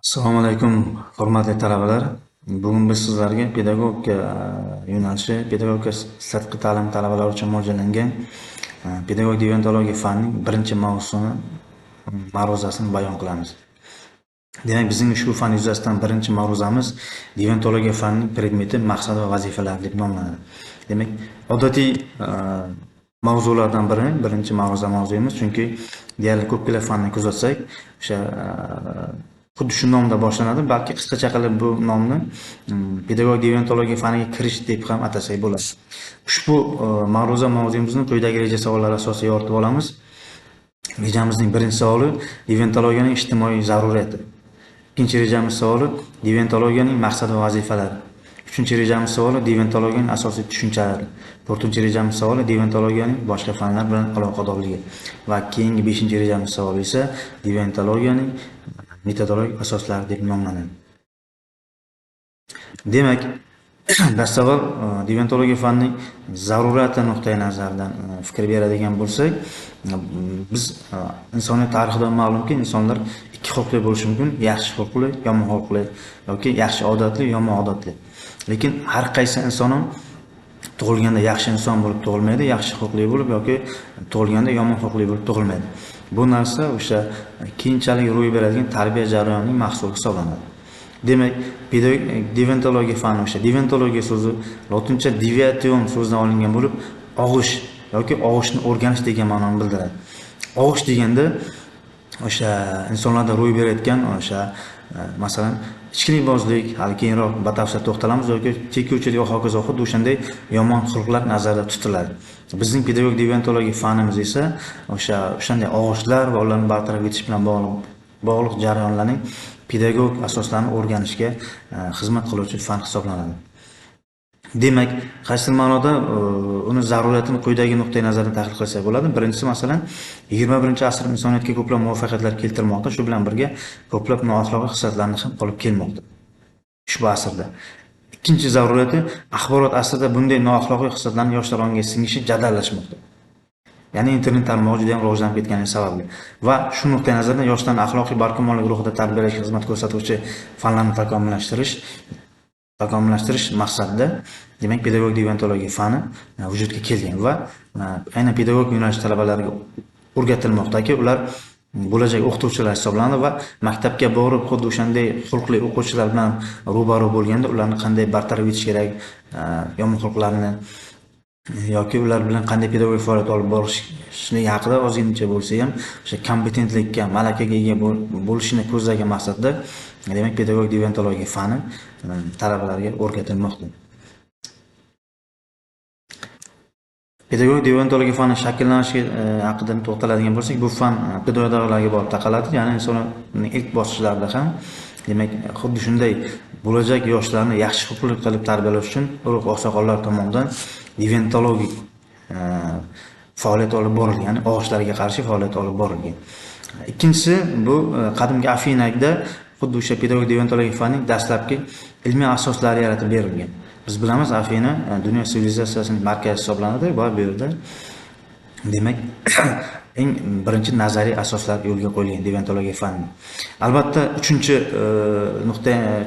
Assalomu alaykum, hurmatli talabalar. Bugun biz sizlarga pedagogika yo'nalishi, pedagogika sirtqi ta'lim talabalari uchun mo'ljallangan pedagog deontologiya fanning birinchi mavzusini ma'ruzasini bayon qilamiz. Demak, bizning ushbu fan yuzasidan birinchi ma'ruzamiz deontologiya fanning predmeti, maqsad va vazifalari deb nomlanadi. Demak, odatiy mavzulardan birinchi mavzuyimiz, chunki deyarli ko'pgina fanni kuzatsak, o'sha xuddi shu nomda boshlanadi, balki qisqacha qilib bu nomni pedagog deontologiya faniga kirish deb ham atasak bo'ladi. Ushbu mavzuyimizni quyidagi reja savollari asosida yoritib olamiz. Rejamizning birinchi savoli deontologiyaning ijtimoiy zaruriyati. Ikkinchi rejamiz savoli deontologiyaning maqsad va vazifalari. Uchinchi rejamiz savoli deontologiyaning asosiy tushunchalari. To'rtinchi rejamiz savoli deontologiyaning boshqa fanlar bilan aloqadorligi va keyingi beshinchi rejamiz savoli esa deontologiyaning metodologik asoslari deb nomlanadi. Demak, dastavval deontologiya fanning zaruriyati nuqtai nazaridan fikr beradigan bo'lsak, biz insoniyat tarixidan ma'lumki, insonlar ikki xulqli bo'lishi mumkin: yaxshi xulqli, yomon xulqli yoki yaxshi odatli, yomon odatli. Lekin har qaysi inson ham tug'ilganda yaxshi inson bo'lib tug'ilmaydi, yaxshi xulqli bo'lib yoki tug'ilganda yomon xulqli bo'lib tug'ilmaydi. Bu narsa o'sha keyinchalik ro'y beradigan tarbiya jarayonining mahsuli hisoblanadi. Demak, deontologiya fani, o'sha deontologiya so'zi lotincha deviation so'zidan olingan bo'lib, og'ish yoki og'ishni o'rganish degan ma'noni bildiradi. Og'ish deganda o'sha insonlarda ro'y berayotgan o'sha masalan ichkilikbozlik, hali keyinroq batafsil to'xtalamiz, yoki chekuvchilik va hokazo, xuddi o'shanday yomon xulqlar nazarda tutiladi. Bizning pedagog deontologiya fanimiz esa o'shanday og'ishlar va ularni bartaraf etish bilan bog'liq jarayonlarning pedagog asoslarini o'rganishga xizmat qiluvchi fan hisoblanadi. Demak, qaysi ma'noda uni zaruriyatini quyidagi nuqtai nazardan tahlil qilsak bo'ladi. Birinchisi, masalan, 21-asr insoniyatga ko'plab muvaffaqiyatlar keltirmoqda, shu bilan birga ko'plab nooxloqiy xislatlarni ham olib kelmoqda ushbu asrda. Ikkinchi zaruriyati, axborot asrida bunday nooxloqiy xislatlarning yoshlar ongiga singishi jadallashmoqda. Ya'ni internet tarmog'i juda ham rivojlanib ketgani sababli va shu nuqtai nazardan yoshlarni axloqiy barqarorlik ruhida tarbiyalashga xizmat ko'rsatuvchi fanlarni takomillashtirish maqsadida, demak, pedagog deontologiya fani vujudga kelgan va aynan pedagog yo'nalish talabalariga o'rgatilmoqdaki, ular bo'lajak o'qituvchilar hisoblanadi va maktabga borib xuddi o'shanday xulqli o'quvchilar bilan ro'baro bo'lganda ularni qanday bartaraf etish kerak, yomon xulqlarni yoki ular bilan qanday pedagogik faoliyat olib borishni haqida ozgincha bo'lsa ham o'sha kompetentlikka, malakaga ega bo'lishini ko'zlagan maqsadda, demak, pedagog deontologiya fani talabalarga o'rgatilmoqda. Pedagog deontologiya fani shakllanishi haqida to'xtaladigan bo'lsak, bu fan pedagoglarga borib taqaladi. Ya'ni insonning ilk bosqichlarida ham, demak, xuddi shunday bo'lajak yoshlarni yaxshi xulqli qilib tarbiyalash uchun urug' oqsoqollar tomonidan deontologik faoliyat olib borilgan, ya'ni og'ishlarga qarshi faoliyat olib borilgan. Ikkinchisi, bu qadimgi Afinada xuddi o'sha pedagog deontologiya fanining dastlabki ilmiy asoslari yaratib berilgan. Biz bilamiz, Afina dunyo sivilizatsiyasining markazi hisoblanadi va bu yerda demak eng birinchi nazariy asoslar yo'lga qo'yilgan deontologiya fani. Albatta,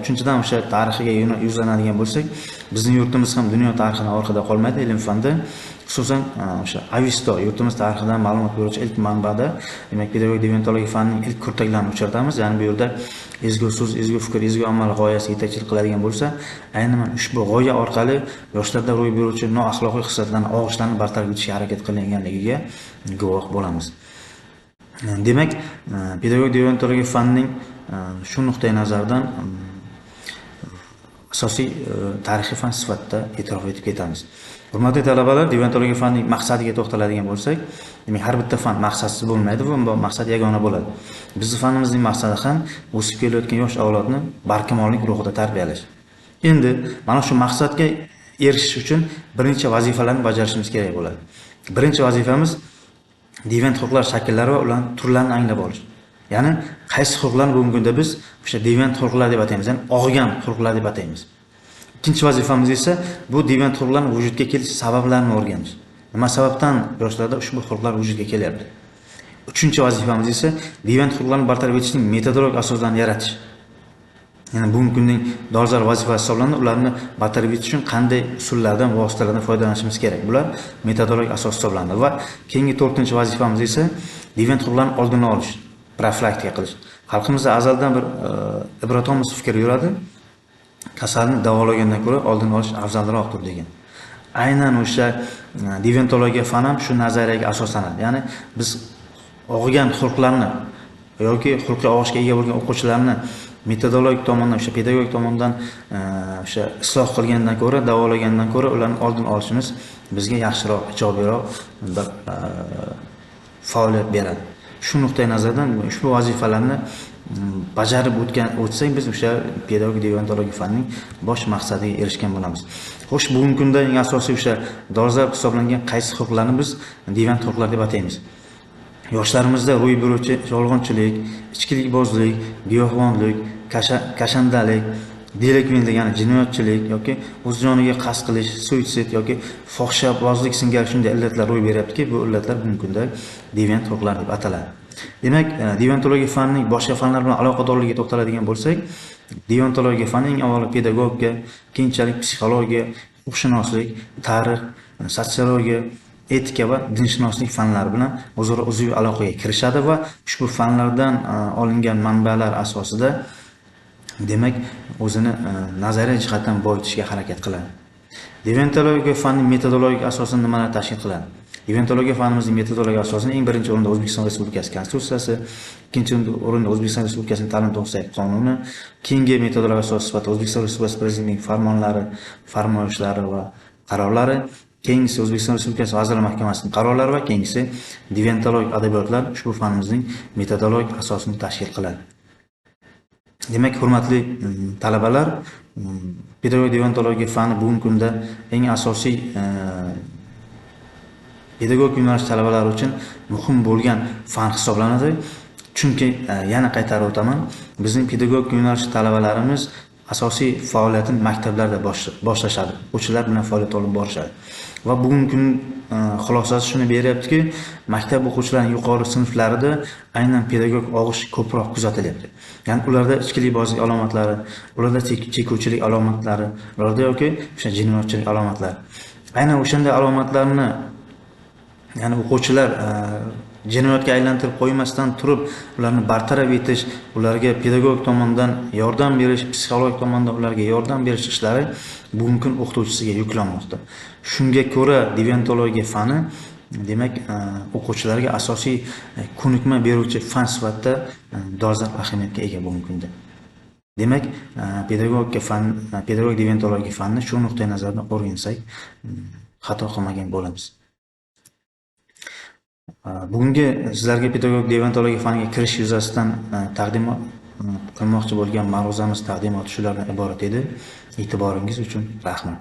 uchinchidan o'sha tarixiga yuzlanadigan bo'lsak, bizning yurtimiz ham dunyo tarixidan orqada qolmaydi ilm fanda. Xususan o'sha Avisto yurtimiz tarixidan ma'lumot beruvchi ilk manbada, demak, pedagog deontologiya fanining ilk kurtaklarini uchratamiz. Ya'ni bu yerda ezgu so'z, ezgu fikr, ezgu amal g'oyasi yetakchilik qiladigan bo'lsa, aynan ushbu g'oya orqali yoshlarda ro'y beruvchi nooxloqiy xislatlarni, og'ishlarni bartaraf etishga harakat qilinganligiga guvoh bo'lamiz. Demak, pedagog deontologiya fanining shu nuqtai nazardan asosiy tarixiy fan sifatida e'tirof etib ketamiz. Hurmatli talabalar, deontologiya fanining maqsadiga to'xtaladigan bo'lsak, demak, har bitta fan maqsadsiz bo'lmaydi va maqsad yagona bo'ladi. Bizning fanimizning maqsadi ham o'sib kelayotgan yosh avlodni barkamollik ruhida tarbiyalash. Endi mana shu maqsadga erishish uchun bir necha vazifalarni bajarishimiz kerak bo'ladi. Birinchi vazifamiz deviant xulqlar shakllari va ularning turlarini anglab olish. Ya'ni qaysi xulqlarni bugungi kunda biz o'sha deviant xulqlar deb ataymiz, ya'ni og'gan xulqlar deb ataymiz. Ikkinchi vazifamiz esa bu deviant xulqlarning vujudga kelish sabablarini o'rganish. Nima sababdan yoshlarda ushbu xulqlar vujudga kelyapti? Uchinchi vazifamiz esa deviant xulqlarni bartaraf etishning metodologik asoslarini yaratish. Ya'ni bugungi kunning dolzarb vazifasi hisoblanadi. Ularni bartaraf etish uchun qanday usullardan, vositalardan foydalanishimiz kerak? Bular metodologik asos hisoblanadi va keyingi 4-vazifamiz esa deviant huquqlarni oldini olish, profilaktika qilish. Xalqimizda azaldan bir ibrotomuz fikr yuradi. Kasalni davolagandan ko'ra oldini olish afzalroqdir degan. Aynan o'sha deviantologiya fan ham shu nazariyaga asoslanadi. Ya'ni biz og'gan xulqlarni yoki xulqiy og'ishga ega bo'lgan o'quvchilarni metodologik tomondan, o'sha pedagogik tomondan o'sha isloh qilgandan ko'ra, davolagandan ko'ra ularni oldini olishimiz bizga yaxshiroq, ijobiyroq bir faoliyat beradi. Shu nuqtai nazardan ushbu vazifalarni bajarib o'tsak biz o'sha pedagogik deviantologiya fanning bosh maqsadiga erishgan bo'lamiz. Xo'sh, bugungi kunda eng asosiy o'sha dolzarb hisoblangan qaysi huquqlarni biz deviant huquqlar deb ataymiz? Yoshlarimizda ro'y beruvchi yolg'onchilik, ichkilikbozlik, giyohvandlik, kashandalik, delikventlik, ya'ni jinoyatchilik yoki o'z joniga qasd qilish, suitsid yoki fohishabozlik singari shunday illatlar ro'y beryaptiki, bu illatlar bugungi kunda deviant huquqlar deb ataladi. Demak, deviantologiya fanining boshqa fanlar bilan aloqadorligiga to'xtaladigan bo'lsak, deviantologiya fani eng avvalo pedagogika, keyinchalik psixologiya, huquqshunoslik, tarix, sotsiologiya, etika va dinshunoslik fanlari bilan o'zaro uzviy aloqaga kirishadi va ushbu fanlardan olingan manbalar asosida demak o'zini nazariy jihatdan boyitishga harakat qiladi. Deviantologiya fanining metodologik asosini nimalar tashkil qiladi? Deviantologiya fanimizning metodologik asosini eng birinchi o'rinda O'zbekiston Respublikasi Konstitutsiyasi, ikkinchi o'rinda O'zbekiston Respublikasining ta'lim to'g'risidagi qonuni, keyingi metodologik asos sifatida O'zbekiston Respublikasi Prezidentining farmonlari, farmoyishlari va qarorlari, keyingisi O'zbekiston Respublikasi Vazirlar Mahkamasining qarorlari va keyingisi deviantologik adabiyotlar ushbu fanimizning metodologik asosini tashkil qiladi. Demak, hurmatli talabalar, pedagogik deviantologiya fani bugungi kunda eng asosiy pedagogik yo'nalish talabalari uchun muhim bo'lgan fan hisoblanadi. Chunki yana qaytarib o'taman, bizning pedagogik yo'nalish talabalarimiz asosiy faoliyatini maktablarda boshlashadi. O'quvchilar bilan faoliyat olib borishadi. Va bugungi kun xulosasi shuni beryaptiki, maktab o'quvchilarining yuqori sinflarida aynan pedagogik og'ish ko'proq kuzatilyapti. Ya'ni ularda ichkilikbozlik alomatlari, ularda chekuvchilik alomatlari, ularda yoki o'sha jinoyatchilik alomatlari. Aynan o'shanday alomatlarni ya'ni o'quvchilar jinoyatga aylantirib qo'ymasdan turib, ularni bartaraf etish, ularga pedagogik tomondan yordam berish, psixologik tomondan ularga yordam berish ishlari bugungi kun o'qituvchisiga yuklanmoqda. Shunga ko'ra deviantologiya fani demak o'quvchilarga asosiy ko'nikma beruvchi fan sifatida dolzarb ahamiyatga ega bugungi kunda. Demak, pedagogik deviantologiya fanini shu nuqtai nazardan o'rgansak, xato qilmagan bo'lamiz. Bugungi sizlarga pedagogik deviantologiya faniga kirish yuzasidan taqdim qilmoqchi bo'lgan ma'ruzamiz taqdimoti shulardan iborat edi. E'tiboringiz uchun rahmat.